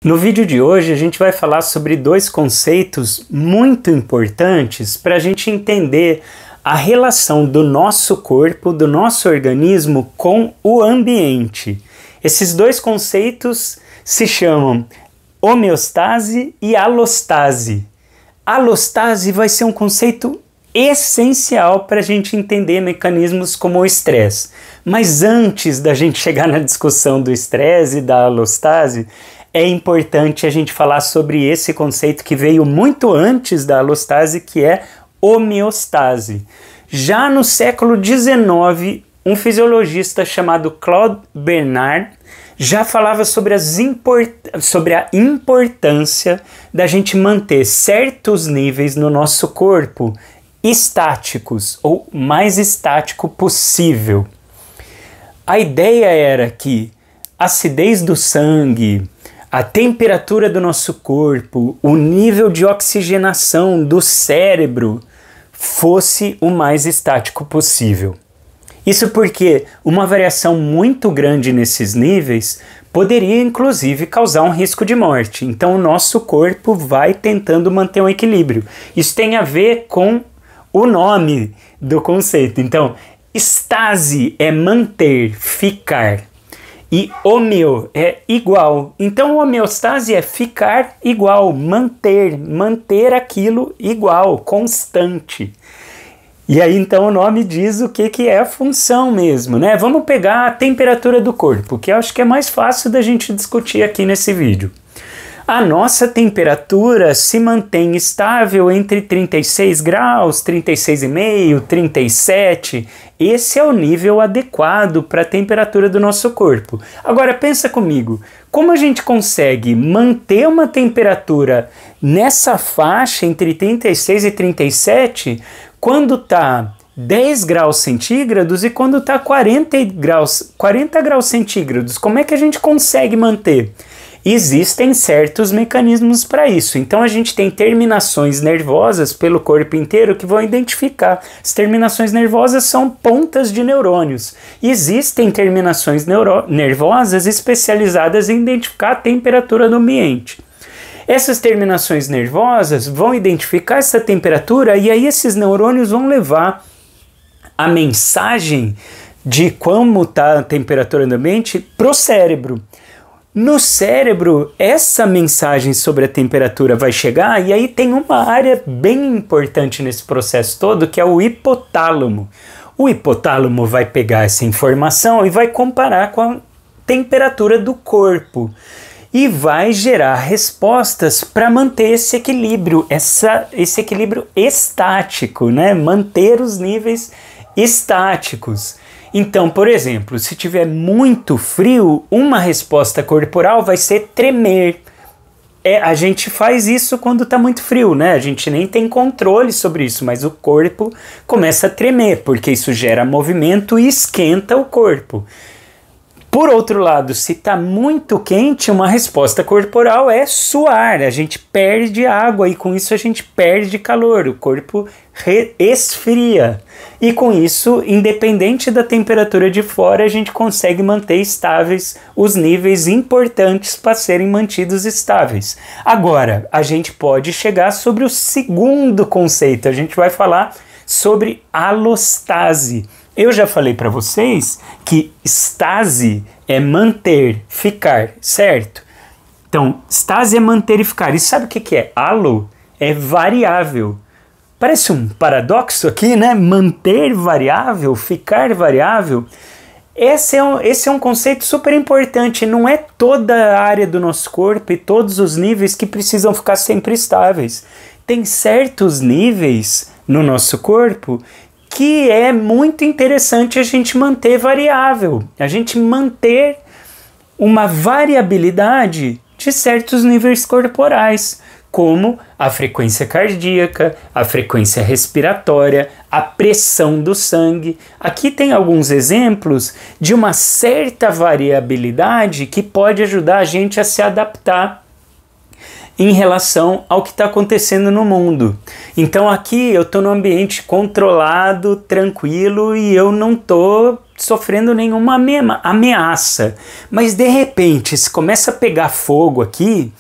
No vídeo de hoje a gente vai falar sobre dois conceitos muito importantes para a gente entender a relação do nosso corpo, do nosso organismo com o ambiente. Esses dois conceitos se chamam homeostase e alostase. Alostase vai ser um conceito essencial para a gente entender mecanismos como o estresse. Mas antes da gente chegar na discussão do estresse e da alostase, é importante a gente falar sobre esse conceito que veio muito antes da alostase, que é homeostase. Já no século XIX, um fisiologista chamado Claude Bernard já falava sobre a importância da gente manter certos níveis no nosso corpo estáticos, ou mais estático possível. A ideia era que a acidez do sangue, a temperatura do nosso corpo, o nível de oxigenação do cérebro fosse o mais estático possível. Isso porque uma variação muito grande nesses níveis poderia inclusive causar um risco de morte. Então o nosso corpo vai tentando manter um equilíbrio. Isso tem a ver com o nome do conceito. Então, estase é manter, ficar. E homeo é igual. Então, homeostase é ficar igual, manter aquilo igual, constante. E aí, então, o nome diz o que é a função mesmo, né? Vamos pegar a temperatura do corpo, que eu acho que é mais fácil da gente discutir aqui nesse vídeo. A nossa temperatura se mantém estável entre 36 graus, 36,5, 37. Esse é o nível adequado para a temperatura do nosso corpo. Agora pensa comigo, como a gente consegue manter uma temperatura nessa faixa entre 36 e 37 quando está 10 graus centígrados e quando está 40 graus centígrados? Como é que a gente consegue manter? Existem certos mecanismos para isso. Então a gente tem terminações nervosas pelo corpo inteiro que vão identificar. As terminações nervosas são pontas de neurônios. E existem terminações nervosas especializadas em identificar a temperatura do ambiente. Essas terminações nervosas vão identificar essa temperatura e aí esses neurônios vão levar a mensagem de como está a temperatura do ambiente para o cérebro. No cérebro, essa mensagem sobre a temperatura vai chegar e aí tem uma área bem importante nesse processo todo, que é o hipotálamo. O hipotálamo vai pegar essa informação e vai comparar com a temperatura do corpo e vai gerar respostas para manter esse equilíbrio, esse equilíbrio estático, né? Manter os níveis estáticos. Então, por exemplo, se tiver muito frio, uma resposta corporal vai ser tremer. A gente faz isso quando está muito frio, né? A gente nem tem controle sobre isso, mas o corpo começa a tremer, porque isso gera movimento e esquenta o corpo. Por outro lado, se está muito quente, uma resposta corporal é suar. A gente perde água e com isso a gente perde calor. O corpo esfria. E com isso, independente da temperatura de fora, a gente consegue manter estáveis os níveis importantes para serem mantidos estáveis. Agora, a gente pode chegar sobre o segundo conceito. A gente vai falar sobre alostase. Eu já falei para vocês que estase é manter, ficar, certo? Então, estase é manter e ficar. E sabe o que é? Alo é variável. Parece um paradoxo aqui, né? Manter variável, ficar variável. Esse é um conceito super importante. Não é toda a área do nosso corpo e todos os níveis que precisam ficar sempre estáveis. Tem certos níveis no nosso corpo que é muito interessante a gente manter variável, a gente manter uma variabilidade de certos níveis corporais, como a frequência cardíaca, a frequência respiratória, a pressão do sangue. Aqui tem alguns exemplos de uma certa variabilidade que pode ajudar a gente a se adaptar em relação ao que está acontecendo no mundo. Então aqui eu estou num ambiente controlado, tranquilo e eu não estou sofrendo nenhuma ameaça. Mas de repente, se começa a pegar fogo aqui,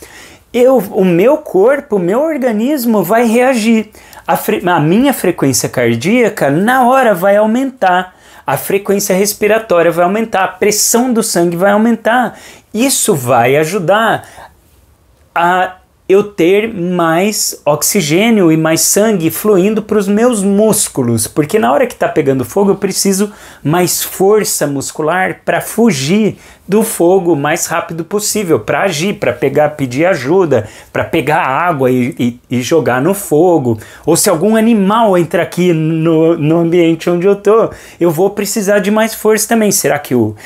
o meu corpo, o meu organismo vai reagir. A minha frequência cardíaca na hora vai aumentar. A frequência respiratória vai aumentar, a pressão do sangue vai aumentar. Isso vai ajudar a eu ter mais oxigênio e mais sangue fluindo para os meus músculos, porque na hora que está pegando fogo eu preciso mais força muscular para fugir do fogo o mais rápido possível, para agir, para pedir ajuda, para pegar água e jogar no fogo. Ou se algum animal entra aqui no ambiente onde eu tô, eu vou precisar de mais força também. Será que eu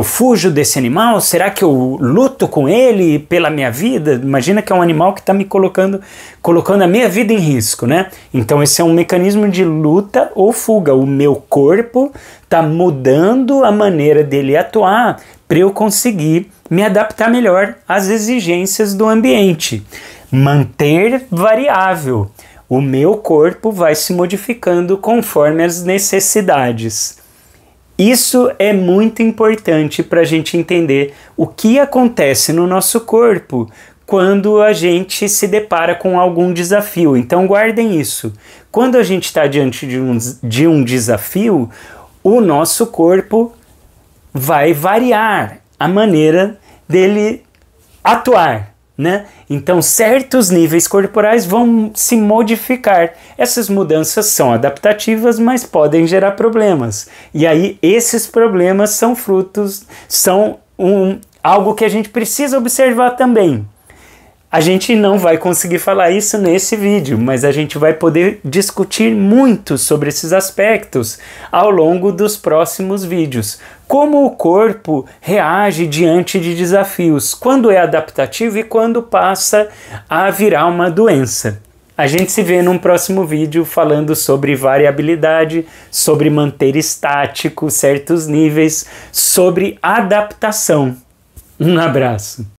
fujo desse animal? Será que eu luto com ele pela minha vida? Imagina que é um animal que está me colocando a minha vida em risco, né? Então esse é um mecanismo de luta ou fuga. O meu corpo está mudando a maneira dele atuar para eu conseguir me adaptar melhor às exigências do ambiente. Manter variável. O meu corpo vai se modificando conforme as necessidades. Isso é muito importante para a gente entender o que acontece no nosso corpo quando a gente se depara com algum desafio. Então guardem isso. Quando a gente está diante de um desafio, o nosso corpo vai variar a maneira dele atuar, né? Então certos níveis corporais vão se modificar. Essas mudanças são adaptativas, mas podem gerar problemas. E aí esses problemas são algo que a gente precisa observar também. A gente não vai conseguir falar isso nesse vídeo, mas a gente vai poder discutir muito sobre esses aspectos ao longo dos próximos vídeos. Como o corpo reage diante de desafios, quando é adaptativo e quando passa a virar uma doença. A gente se vê num próximo vídeo falando sobre variabilidade, sobre manter estático certos níveis, sobre adaptação. Um abraço.